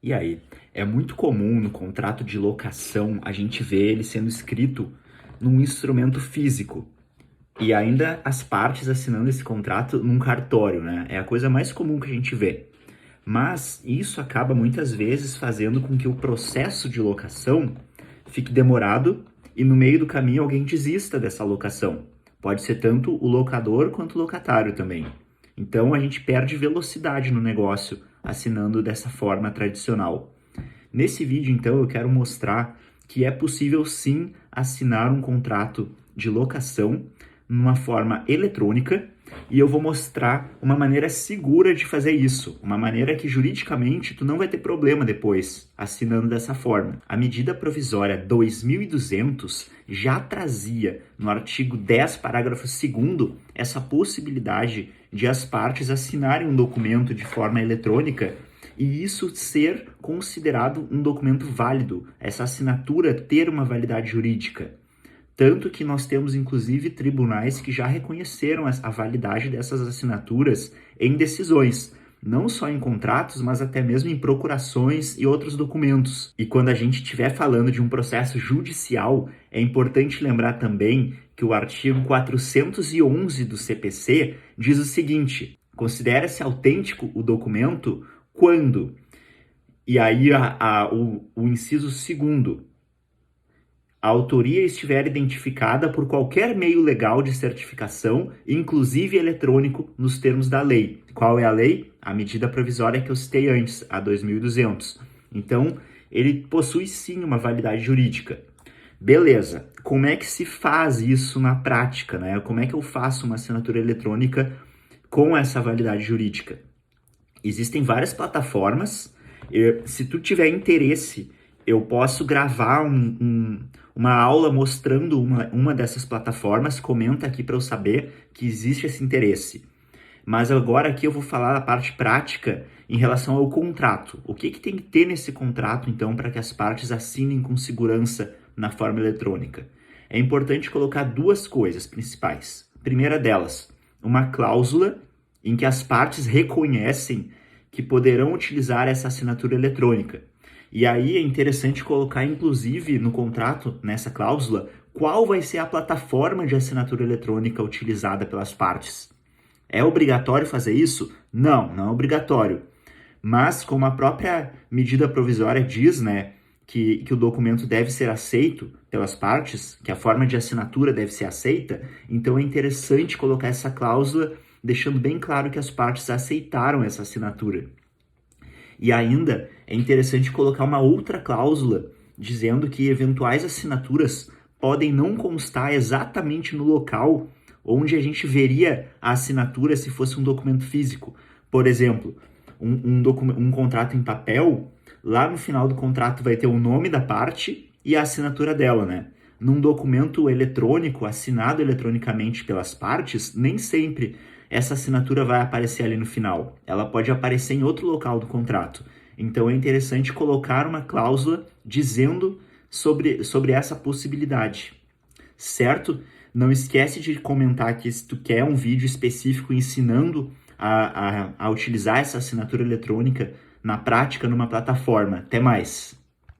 E aí, é muito comum no contrato de locação a gente ver ele sendo escrito num instrumento físico e ainda as partes assinando esse contrato num cartório, né? É a coisa mais comum que a gente vê. Mas isso acaba muitas vezes fazendo com que o processo de locação fique demorado e no meio do caminho alguém desista dessa locação. Pode ser tanto o locador quanto o locatário também. Então a gente perde velocidade no negócio assinando dessa forma tradicional. Nesse vídeo, então, eu quero mostrar que é possível sim assinar um contrato de locação numa forma eletrônica e eu vou mostrar uma maneira segura de fazer isso, uma maneira que juridicamente tu não vai ter problema depois assinando dessa forma. A medida provisória 2200 já trazia no artigo 10, parágrafo 2º, essa possibilidade de as partes assinarem um documento de forma eletrônica e isso ser considerado um documento válido, essa assinatura ter uma validade jurídica. Tanto que nós temos, inclusive, tribunais que já reconheceram a validade dessas assinaturas em decisões, não só em contratos, mas até mesmo em procurações e outros documentos. E quando a gente estiver falando de um processo judicial, é importante lembrar também que o artigo 411 do CPC diz o seguinte: considera-se autêntico o documento quando, e aí o inciso segundo, a autoria estiver identificada por qualquer meio legal de certificação, inclusive eletrônico, nos termos da lei. Qual é a lei? A medida provisória que eu citei antes, a 2200. Então, ele possui sim uma validade jurídica. Beleza, como é que se faz isso na prática, né? Como é que eu faço uma assinatura eletrônica com essa validade jurídica? Existem várias plataformas. Se tu tiver interesse, eu posso gravar uma aula mostrando uma dessas plataformas. Comenta aqui para eu saber que existe esse interesse. Mas agora aqui eu vou falar da parte prática em relação ao contrato. O que tem que ter nesse contrato, então, para que as partes assinem com segurança na forma eletrônica? É importante colocar duas coisas principais. Primeira delas, uma cláusula em que as partes reconhecem que poderão utilizar essa assinatura eletrônica. E aí é interessante colocar, inclusive, no contrato, nessa cláusula, qual vai ser a plataforma de assinatura eletrônica utilizada pelas partes. É obrigatório fazer isso? Não, não é obrigatório. Mas, como a própria medida provisória diz, né, que o documento deve ser aceito pelas partes, que a forma de assinatura deve ser aceita, então é interessante colocar essa cláusula, deixando bem claro que as partes aceitaram essa assinatura. E ainda é interessante colocar uma outra cláusula, dizendo que eventuais assinaturas podem não constar exatamente no local onde a gente veria a assinatura se fosse um documento físico. Por exemplo, um contrato em papel, lá no final do contrato vai ter o nome da parte e a assinatura dela, né? Num documento eletrônico, assinado eletronicamente pelas partes, nem sempre essa assinatura vai aparecer ali no final. Ela pode aparecer em outro local do contrato. Então é interessante colocar uma cláusula dizendo sobre essa possibilidade, certo? Não esquece de comentar aqui se tu quer um vídeo específico ensinando a utilizar essa assinatura eletrônica na prática numa plataforma. Até mais!